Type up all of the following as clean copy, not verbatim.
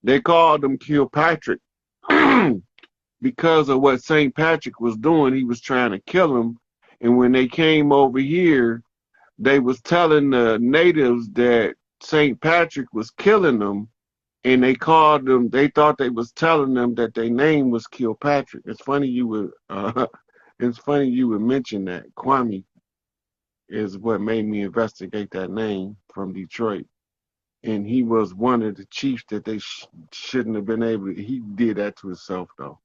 They called him Kilpatrick because of what St. Patrick was doing. He was trying to kill him. And when they came over here, they was telling the natives that St. Patrick was killing them, and they called them. They thought they was telling them that their name was Kilpatrick. It's funny you would. It's funny you would mention that. Kwame is what made me investigate that name from Detroit, and he was one of the chiefs that they shouldn't have been able to. He did that to himself though.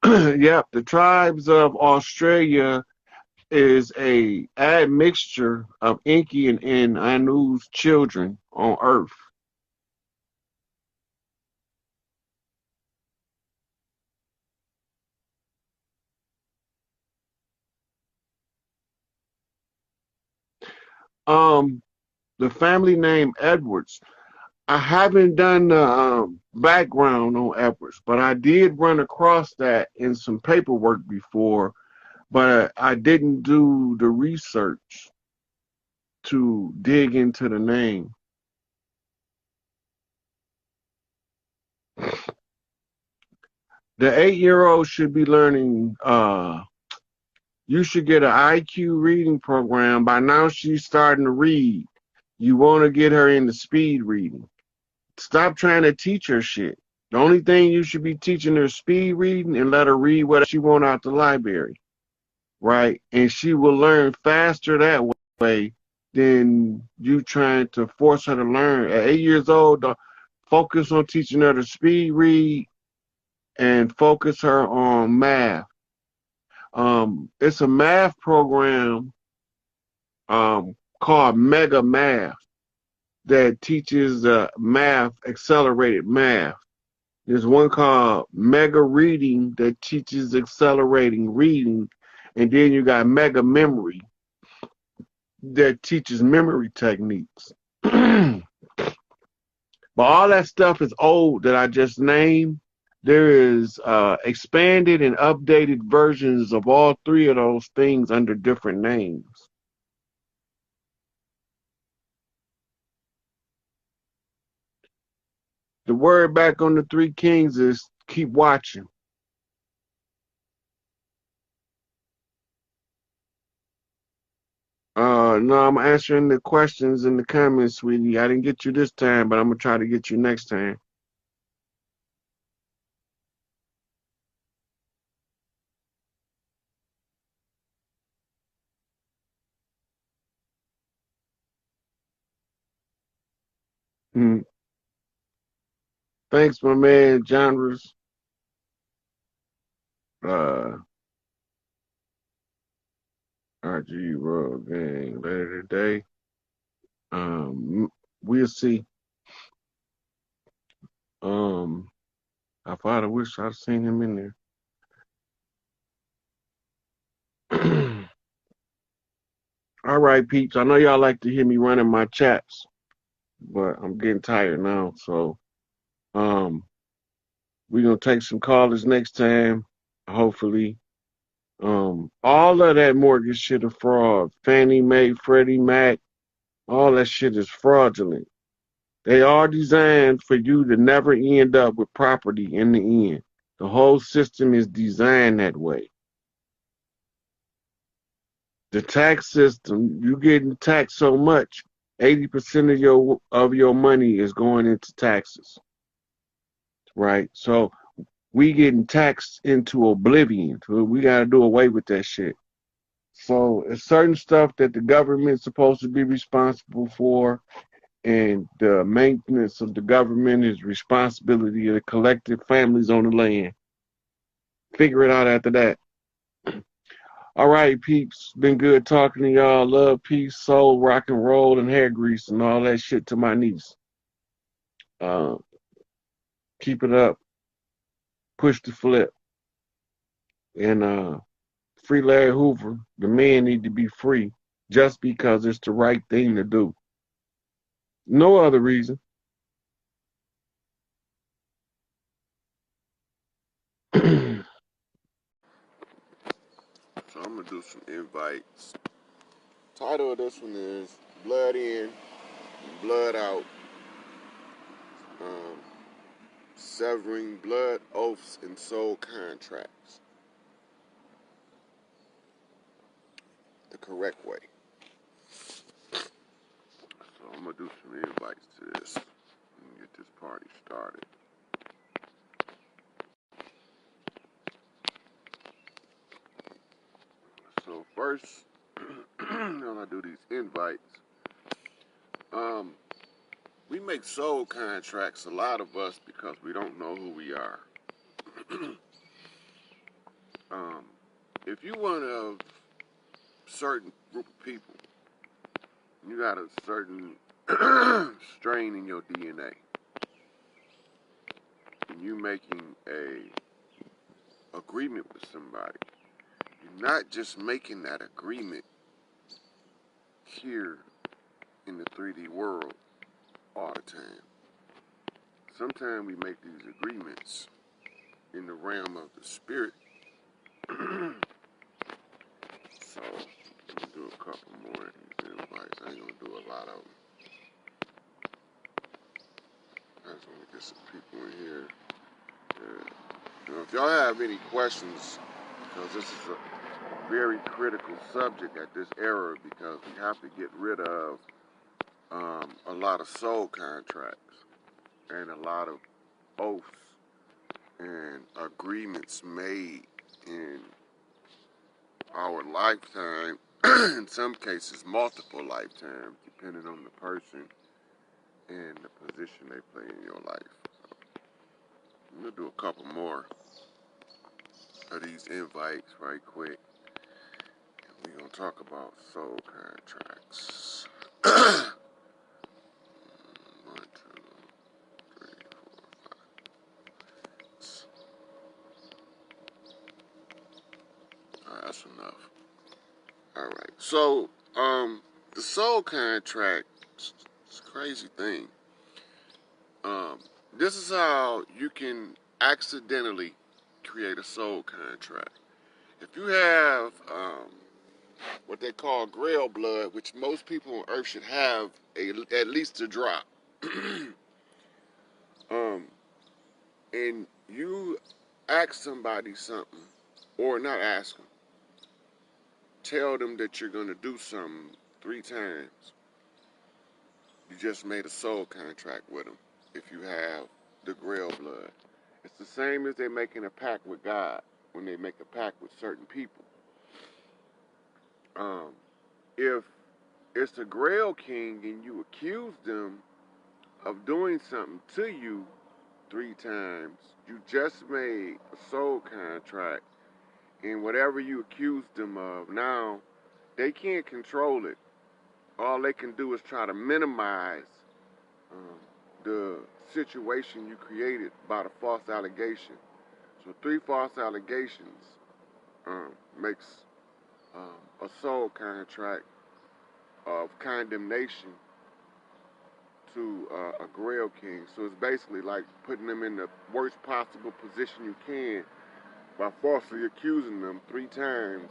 Yep, the tribes of Australia is a admixture of Inky and Anu's children on Earth. Um, the family name Edwards. I haven't done the background on Edwards, but I did run across that in some paperwork before, but I didn't do the research to dig into the name. The 8-year-old should be learning. You should get an IQ reading program. By now, she's starting to read. You want to get her into speed reading. Stop trying to teach her shit. The only thing you should be teaching her is speed reading and let her read what she want out the library, right? And she will learn faster that way than you trying to force her to learn. At 8 years old, focus on teaching her to speed read and focus her on math. It's a math program called Mega Math that teaches math, accelerated math. There's one called Mega Reading that teaches accelerating reading. And then you got Mega Memory that teaches memory techniques. But all that stuff is old that I just named. There is expanded and updated versions of all three of those things under different names. The word back on the Three Kings is keep watching. No, I'm answering the questions in the comments, sweetie. I didn't get you this time, but I'm gonna try to get you next time. Mm. Thanks, my man, genres. Uh, RG Road Gang later today. We'll see. Um, I thought I wish I'd seen him in there. All right, peeps. I know y'all like to hear me running my chats, but I'm getting tired now. So, um, we're gonna take some callers next time, hopefully. All of that mortgage shit is fraud. Fannie Mae, Freddie Mac, all that shit is fraudulent. They are designed for you to never end up with property in the end. The whole system is designed that way. The tax system, you getting taxed so much, 80% of your money is going into taxes, right? So we getting taxed into oblivion. So we got to do away with that shit. So it's certain stuff that the government's supposed to be responsible for, and the maintenance of the government is responsibility of the collective families on the land. Figure it out after that. All right, peeps. Been good talking to y'all. Love, peace, soul, rock and roll, and hair grease and all that shit to my niece. Uh, keep it up. Push the flip. And free Larry Hoover. The men need to be free just because it's the right thing to do. No other reason. So I'm gonna do some invites. Title of this one is Blood In, Blood Out. severing blood oaths and soul contracts the correct way. So I'm going to do some invites to this and get this party started. So first, when I do these invites, we make soul contracts, a lot of us, because we don't know who we are. If you one of certain group of people, you got a certain strain in your DNA, and you making a agreement with somebody, you're not just making that agreement here in the 3D world all the time. Sometimes we make these agreements in the realm of the spirit. So, I'm going to do a couple more of these invites. I ain't going to do a lot of them. I just want to get some people in here. Yeah. If y'all have any questions, because this is a very critical subject at this era, because we have to get rid of a lot of soul contracts and a lot of oaths and agreements made in our lifetime, in some cases multiple lifetimes, depending on the person and the position they play in your life. So I'm going to do a couple more of these invites right quick. And we're going to talk about soul contracts. 1, 2, 3, 4, 5. Alright, that's enough. Alright, so the soul contract, it's a crazy thing. This is how you can accidentally create a soul contract. If you have what they call grail blood, which most people on earth should have at least a drop, and you ask somebody something, or not ask them, tell them that you're going to do something 3 times, you just made a soul contract with them if you have the grail blood. It's the same as they're making a pact with God when they make a pact with certain people. If it's a grail king and you accuse them of doing something to you 3 times, you just made a soul contract, and whatever you accused them of, now they can't control it. All they can do is try to minimize the situation you created by the false allegation. So 3 false allegations makes a soul contract of condemnation to a grail king. So it's basically like putting them in the worst possible position you can by falsely accusing them 3 times.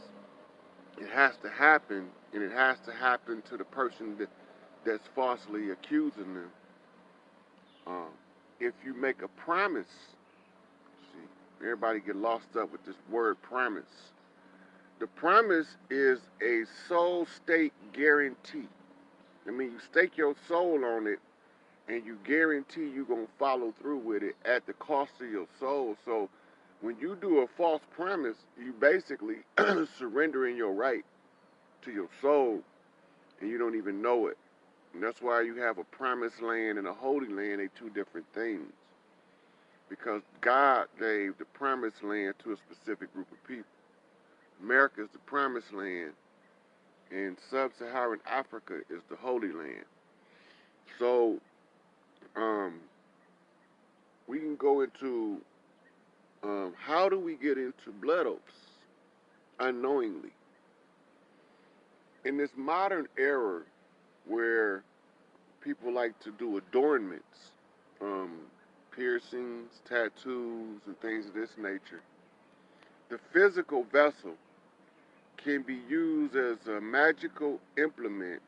It has to happen, and it has to happen to the person that's falsely accusing them. If you make a promise, see, everybody get lost up with this word promise. The promise is a soul state guarantee. I mean, you stake your soul on it, and you guarantee you're going to follow through with it at the cost of your soul. So when you do a false promise, you basically surrendering your right to your soul, and you don't even know it. And that's why you have a promised land and a holy land. They're 2 different things. Because God gave the promised land to a specific group of people. America is the promised land, and sub-Saharan Africa is the holy land. So we can go into how do we get into blood oaths unknowingly. In this modern era where people like to do adornments, piercings, tattoos, and things of this nature, the physical vessel can be used as a magical implement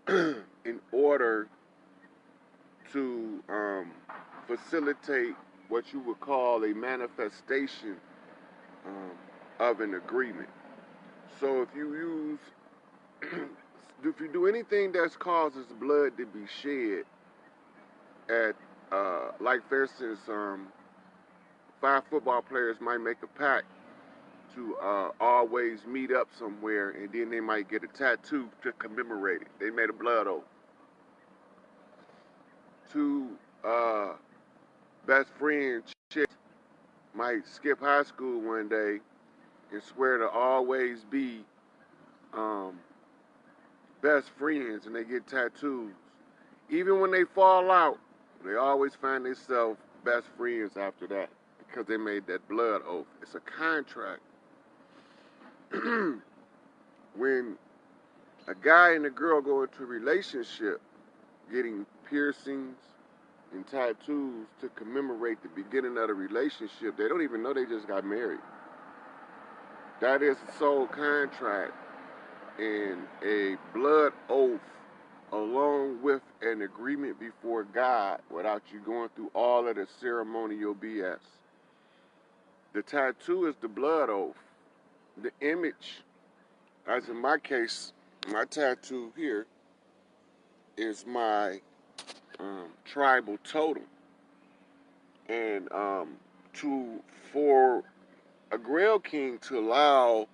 in order to facilitate what you would call a manifestation of an agreement. So if you use, if you do anything that causes blood to be shed at, like for instance, 5 football players might make a pact to always meet up somewhere, and then they might get a tattoo to commemorate it. They made a blood oath. 2 best friends might skip high school one day and swear to always be best friends, and they get tattoos. Even when they fall out, they always find themselves best friends after that because they made that blood oath. It's a contract. When a guy and a girl go into a relationship, getting piercings and tattoos to commemorate the beginning of the relationship, they don't even know they just got married. That is a soul contract and a blood oath, along with an agreement before God without you going through all of the ceremonial BS. The tattoo is the blood oath. The image, as in my case, my tattoo here is my tribal totem. And for a Grail King to allow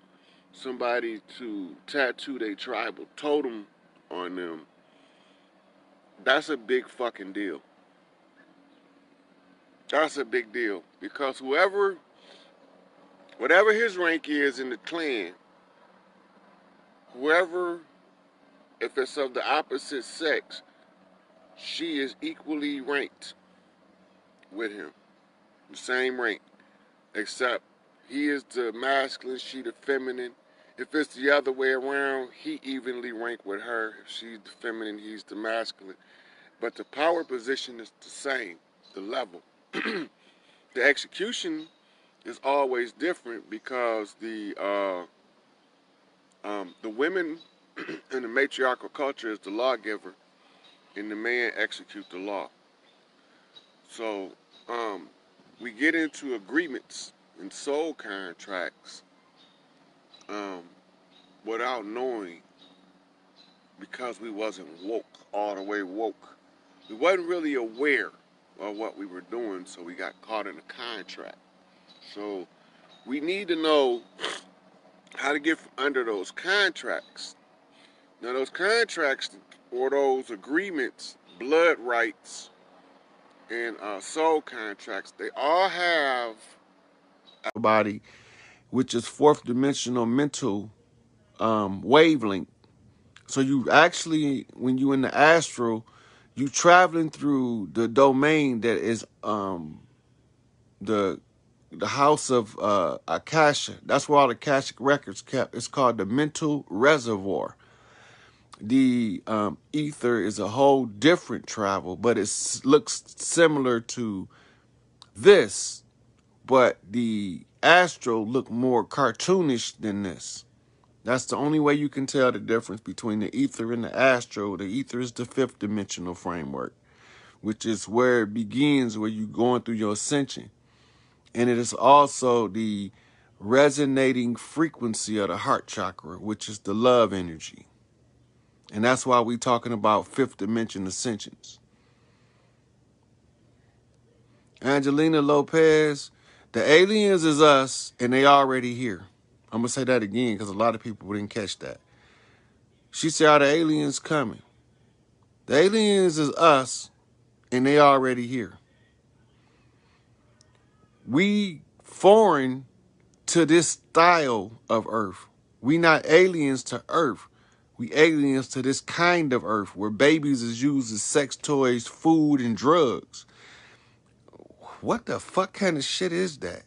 somebody to tattoo their tribal totem on them, that's a big fucking deal. That's a big deal. Because whatever his rank is in the clan, whoever, if it's of the opposite sex, she is equally ranked with him. The same rank. Except he is the masculine, she the feminine. If it's the other way around, he evenly ranked with her. If she's the feminine, he's the masculine. But the power position is the same, the level. The execution is always different because the women in the matriarchal culture is the lawgiver, and the man executes the law. So we get into agreements and soul contracts without knowing, because we wasn't woke, all the way woke. We wasn't really aware of what we were doing, so we got caught in a contract. So we need to know how to get under those contracts. Now those contracts or those agreements, blood rights, and soul contracts, they all have a body, which is 4th dimensional mental wavelength. So you actually, when you in the astral, you traveling through the domain that is the house of Akasha. That's where all the Akashic records kept. It's called the mental reservoir. The ether is a whole different travel, but it looks similar to this, but the astral look more cartoonish than this. That's the only way you can tell the difference between the ether and the astral. The ether is the 5th dimensional framework, which is where it begins, where you're going through your ascension. And it is also the resonating frequency of the heart chakra, which is the love energy. And that's why we're talking about 5th dimension ascensions. Angelina Lopez, the aliens is us, and they already here. I'm going to say that again because a lot of people didn't catch that. She said, are the aliens coming? The aliens is us, and they already here. We foreign to this style of Earth. We not aliens to Earth. We aliens to this kind of Earth where babies is used as sex toys, food, and drugs. What the fuck kind of shit is that?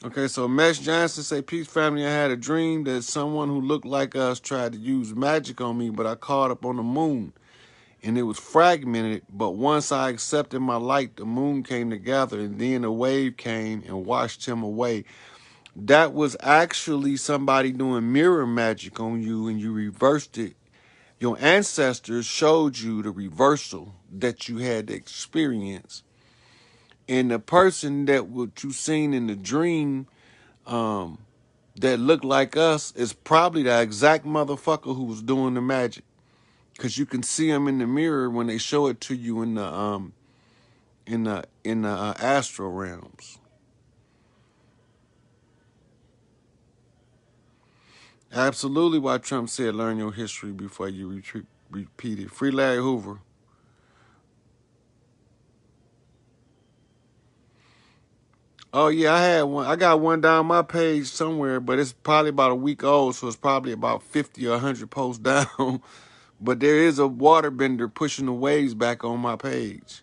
Okay, so Mesh Johnson say, peace family, I had a dream that someone who looked like us tried to use magic on me, but I caught up on the moon and it was fragmented. But once I accepted my light, the moon came together, and then a wave came and washed him away. That was actually somebody doing mirror magic on you, and you reversed it. Your ancestors showed you the reversal that you had to experience. And the person that what you seen in the dream that looked like us is probably the exact motherfucker who was doing the magic. Because you can see them in the mirror when they show it to you in the astral realms. Absolutely why Trump said learn your history before you repeat it. Free Larry Hoover. Oh yeah, I had one. I got one down my page somewhere, but it's probably about a week old, so it's probably about 50 or 100 posts down. But there is a waterbender pushing the waves back on my page.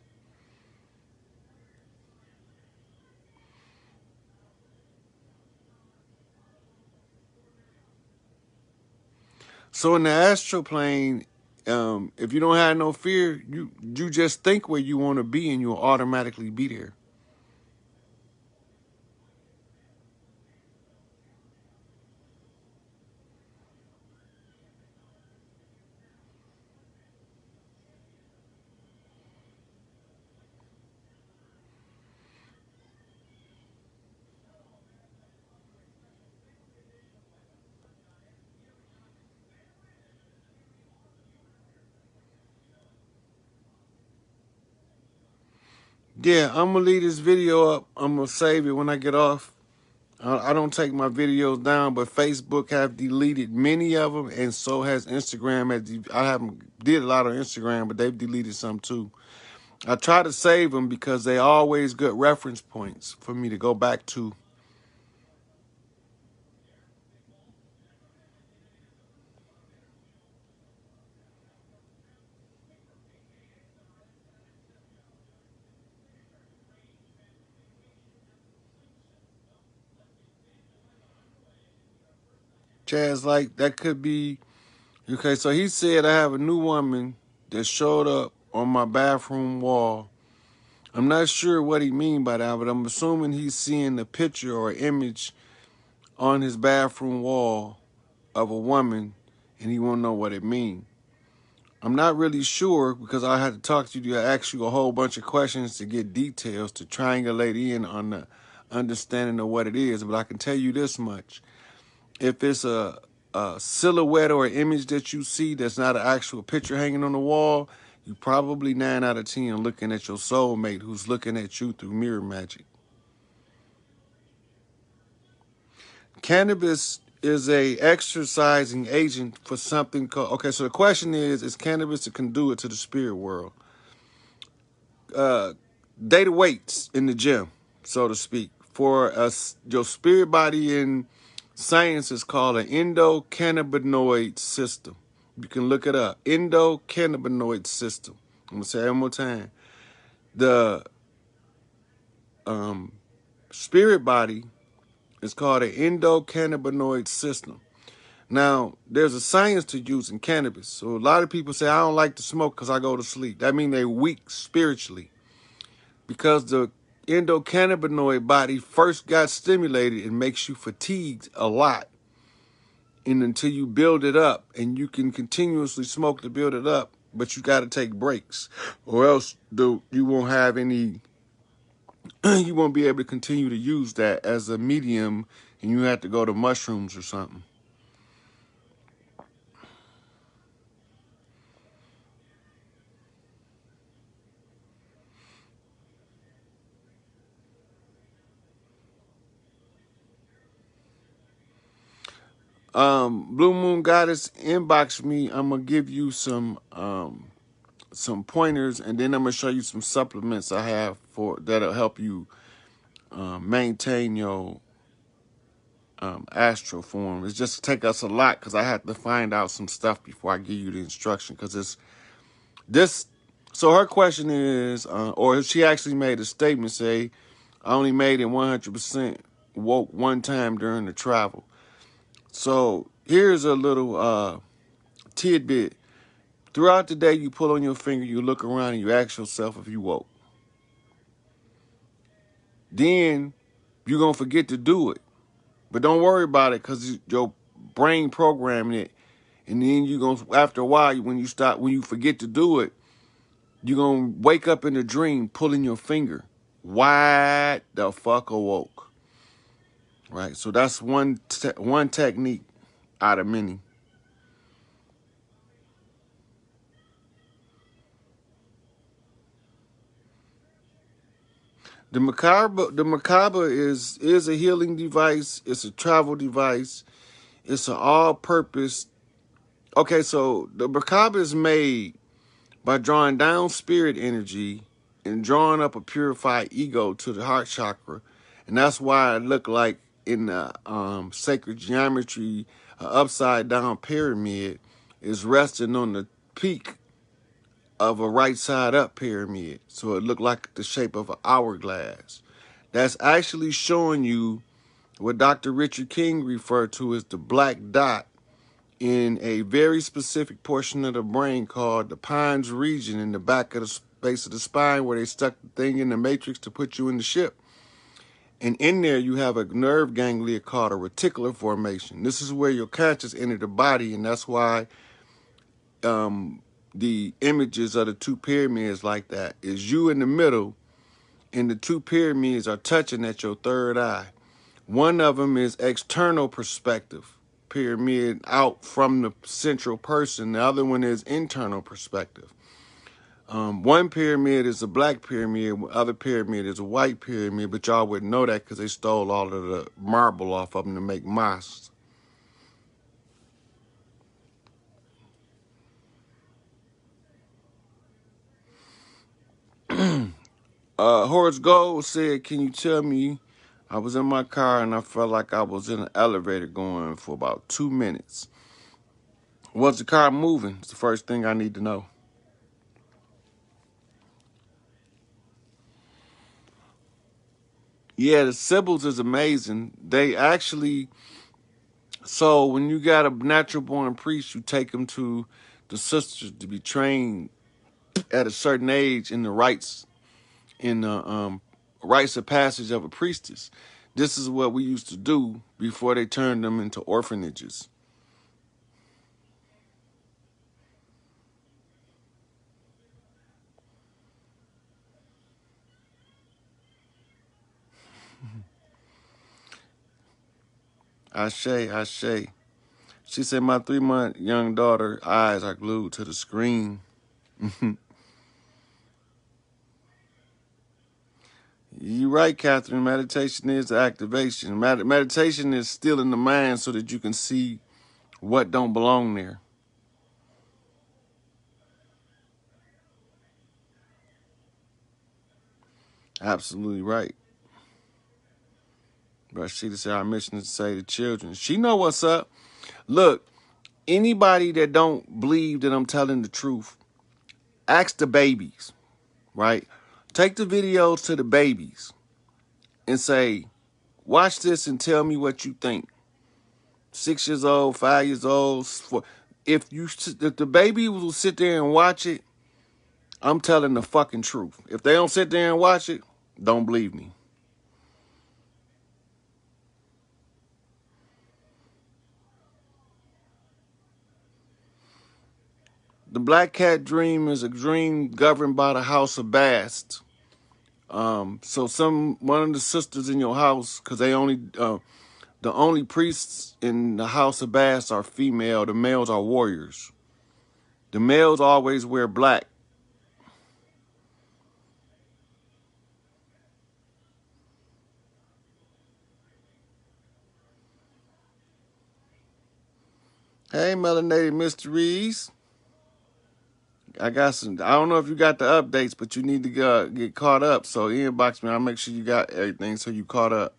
So in the astral plane, if you don't have no fear, you just think where you want to be, and you'll automatically be there. Yeah, I'm gonna leave this video up. I'm gonna save it when I get off. I don't take my videos down, but Facebook have deleted many of them, and so has Instagram. I haven't did a lot on Instagram, but they've deleted some too. I try to save them because they always good reference points for me to go back to. Chaz, like that could be okay. So he said I have a new woman that showed up on my bathroom wall. I'm not sure what he mean by that, but I'm assuming he's seeing a picture or image on his bathroom wall of a woman, and he won't know what it means. I'm not really sure because I had to talk to you to ask you a whole bunch of questions to get details to triangulate in on the understanding of what it is. But I can tell you this much. If it's a silhouette or an image that you see that's not an actual picture hanging on the wall, you probably 9 out of 10 looking at your soulmate who's looking at you through mirror magic. Cannabis is a exercising agent for something called, okay, so the question is cannabis a conduit to the spirit world? Data weights in the gym, so to speak, for us, your spirit body in science is called an endocannabinoid system. You can look it up. Endocannabinoid system. I'm gonna say it one more time. The spirit body is called an endocannabinoid system. Now, there's a science to using cannabis. So a lot of people say, I don't like to smoke because I go to sleep. That means they're weak spiritually. Because the endocannabinoid body first got stimulated, it makes you fatigued a lot. And until you build it up, and you can continuously smoke to build it up, but you got to take breaks, or else you won't have any, you won't be able to continue to use that as a medium, and you have to go to mushrooms or something. Blue Moon Goddess, inbox me. I'm gonna give you some pointers, and then I'm gonna show you some supplements I have for that'll help you maintain your astral form. It's just take us a lot because I had to find out some stuff before I give you the instruction. Because it's this. So her question is, or she actually made a statement, say, I only made it 100% woke one time during the travel. So here's a little tidbit. Throughout the day, you pull on your finger, you look around, and you ask yourself if you woke. Then you're going to forget to do it. But don't worry about it because your brain programming it. And then you're going to, after a while, when you forget to do it, you're going to wake up in a dream pulling your finger. Wide the fuck awoke. Right? So that's one technique out of many. The macabre is a healing device. It's a travel device. It's an all-purpose. Okay, so the macabre is made by drawing down spirit energy and drawing up a purified ego to the heart chakra. And that's why it looked like in the sacred geometry, an upside down pyramid is resting on the peak of a right side up pyramid. So it looked like the shape of an hourglass. That's actually showing you what Dr. Richard King referred to as the black dot in a very specific portion of the brain called the pons region in the back of the base of the spine where they stuck the thing in the matrix to put you in the ship. And in there you have a nerve ganglia called a reticular formation. This is where your conscious entered the body, and that's why the images of the two pyramids like that is you in the middle, and the two pyramids are touching at your third eye. One of them is external perspective, pyramid out from the central person. The other one is internal perspective. One pyramid is a black pyramid, the other pyramid is a white pyramid, but y'all wouldn't know that because they stole all of the marble off of them to make mosques. Horace Gold said, can you tell me, I was in my car and I felt like I was in an elevator going for about 2 minutes. Was the car moving? It's the first thing I need to know. Yeah, the symbols is amazing. They actually, so when you got a natural born priest, you take them to the sisters to be trained at a certain age in the rites of passage of a priestess. This is what we used to do before they turned them into orphanages. Ashe, Ashe. She said, my 3-month young daughter eyes are glued to the screen. You're right, Catherine. Meditation is the activation. Meditation is still in the mind so that you can see what don't belong there. Absolutely right. Rashida said our mission is to say to children. She know what's up. Look, anybody that don't believe that I'm telling the truth, ask the babies, right? Take the videos to the babies and say, watch this and tell me what you think. 6 years old, 5 years old. If the baby will sit there and watch it, I'm telling the fucking truth. If they don't sit there and watch it, don't believe me. The black cat dream is a dream governed by the house of Bast. So one of the sisters in your house, because the only priests in the house of Bast are female. The males are warriors. The males always wear black. Hey, Melanated Mysteries. I got some. I don't know if you got the updates, but you need to get caught up. So inbox me. I'll make sure you got everything so you caught up.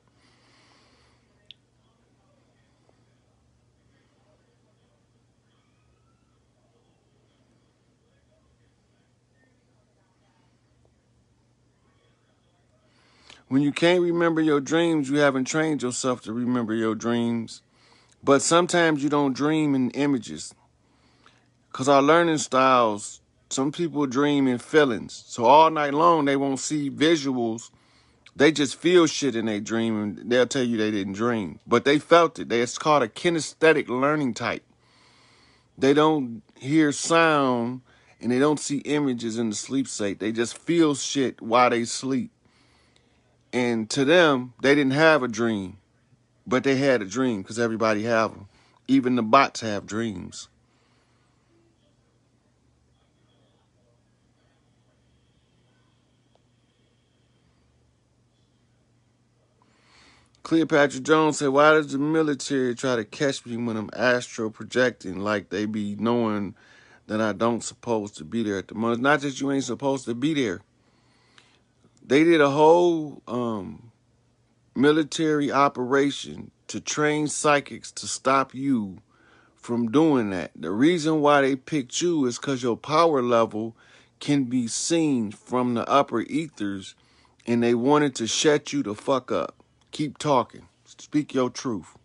When you can't remember your dreams, you haven't trained yourself to remember your dreams. But sometimes you don't dream in images. Because our learning styles, some people dream in feelings. So all night long, they won't see visuals. They just feel shit in their dream, and they'll tell you they didn't dream. But they felt it. It's called a kinesthetic learning type. They don't hear sound, and they don't see images in the sleep state. They just feel shit while they sleep. And to them, they didn't have a dream, but they had a dream because everybody have them. Even the bots have dreams. Cleopatra Jones said, why does the military try to catch me when I'm astral projecting like they be knowing that I don't supposed to be there at the moment? It's not that you ain't supposed to be there. They did a whole military operation to train psychics to stop you from doing that. The reason why they picked you is because your power level can be seen from the upper ethers, and they wanted to shut you the fuck up. Keep talking. Speak your truth.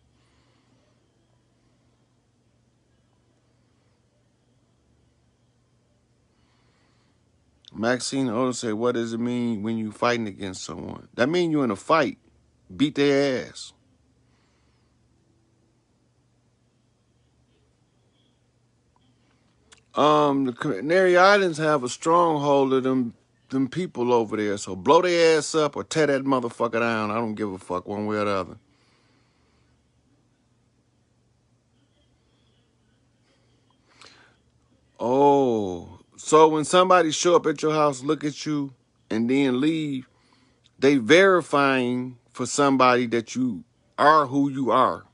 Maxine Odo said, what does it mean when you fighting against someone? That mean you in a fight. Beat their ass. The Canary Islands have a stronghold of them people over there. So blow their ass up or tear that motherfucker down. I don't give a fuck one way or the other. Oh, so when somebody show up at your house, look at you, and then leave, they verifying for somebody that you are who you are,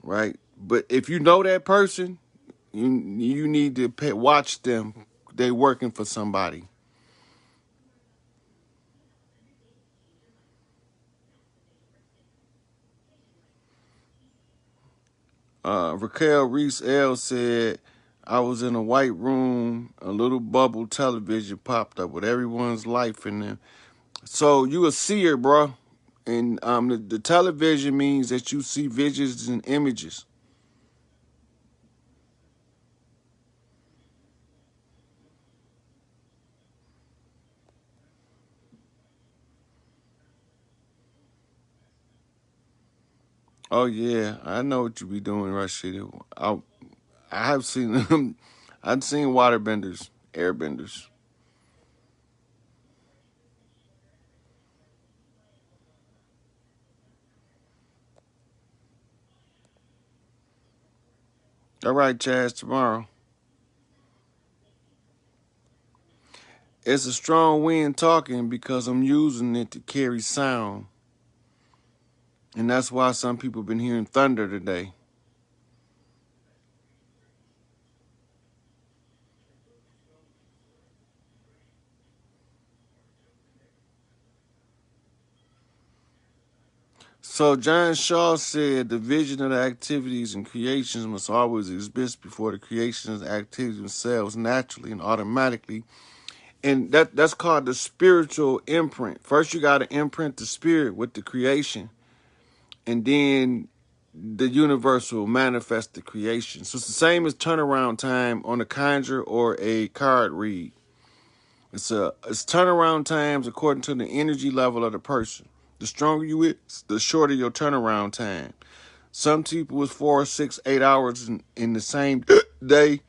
right? But if you know that person, you need to watch them. They working for somebody. Raquel Reese L said, I was in a white room, a little bubble television popped up with everyone's life in them. So you a seer, bro. And the television means that you see visions and images. Oh yeah, I know what you be doing, Rashida. I have seen them. I've seen waterbenders, airbenders. All right, Chaz, tomorrow. It's a strong wind talking because I'm using it to carry sound. And that's why some people been hearing thunder today. So John Shaw said the vision of the activities and creations must always exist before the creations and activities themselves naturally and automatically. And that's called the spiritual imprint. First you gotta imprint the spirit with the creation, and then the universe will manifest the creation. So it's the same as turnaround time on a conjure or a card read. It's turnaround times according to the energy level of the person. The stronger you is, the shorter your turnaround time. Some people is 4, 6, 8 hours in the same day,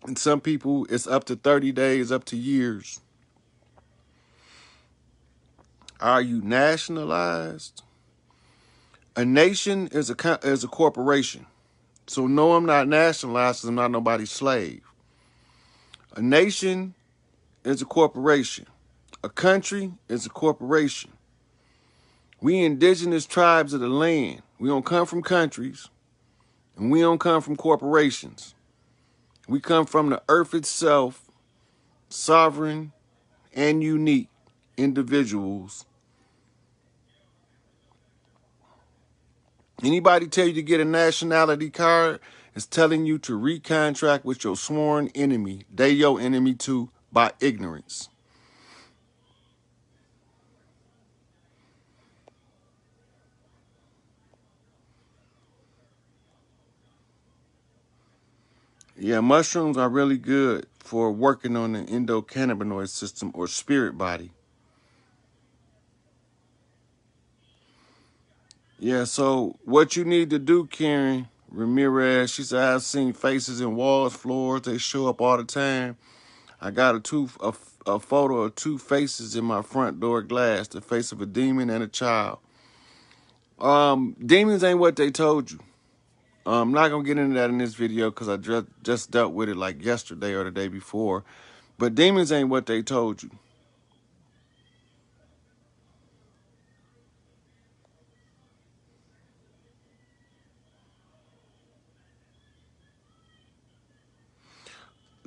and some people it's up to 30 days, up to years. Are you nationalized? A nation is a corporation. So no, I'm not nationalized because I'm not nobody's slave. A nation is a corporation. A country is a corporation. We indigenous tribes of the land. We don't come from countries, and we don't come from corporations. We come from the earth itself, sovereign and unique individuals. Anybody tell you to get a nationality card is telling you to recontract with your sworn enemy. They your enemy too by ignorance. Yeah, mushrooms are really good for working on the endocannabinoid system or spirit body. Yeah, so what you need to do, Karen Ramirez, she said, I've seen faces in walls, floors, they show up all the time. I got a photo of two faces in my front door glass, the face of a demon and a child. Demons ain't what they told you. I'm not gonna get into that in this video because I just dealt with it like yesterday or the day before. But demons ain't what they told you.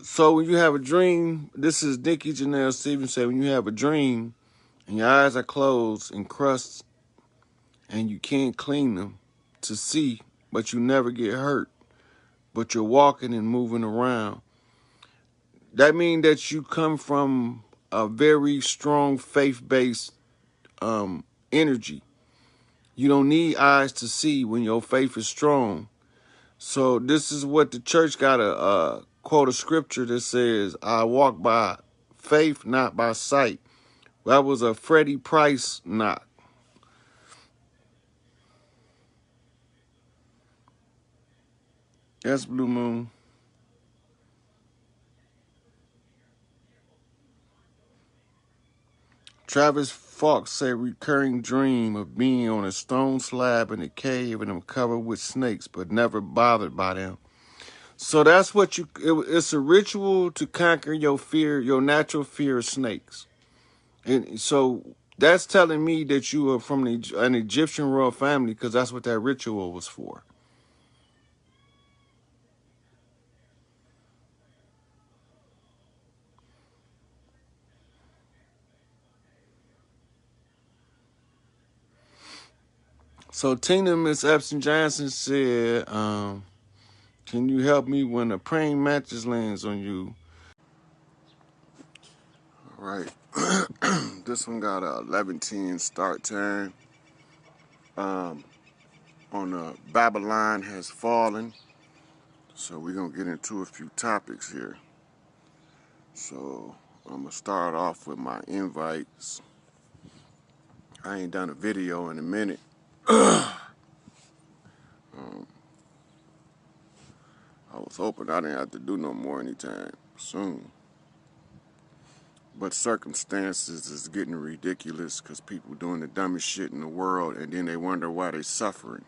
So when you have a dream, this is Nikki Janelle Stevens said, when you have a dream and your eyes are closed and crusts and you can't clean them to see, but you never get hurt, but you're walking and moving around. That means that you come from a very strong faith-based energy. You don't need eyes to see when your faith is strong. So this is what the church got to quote a scripture that says, I walk by faith, not by sight. That was a Freddie Price knock. That's Blue Moon. Travis Fox said recurring dream of being on a stone slab in a cave and I'm covered with snakes, but never bothered by them. So that's what it's a ritual to conquer your fear, your natural fear of snakes. And so that's telling me that you are from an Egyptian royal family because that's what that ritual was for. So Tina Miss Epson Johnson said, can you help me when a praying mattress lands on you? All right. This one got a 11:10 start time. On Babylon has fallen. So we're going to get into a few topics here. So I'm going to start off with my invites. I ain't done a video in a minute. I was hoping I didn't have to do no more anytime soon. But circumstances is getting ridiculous because people doing the dumbest shit in the world and then they wonder why they suffering.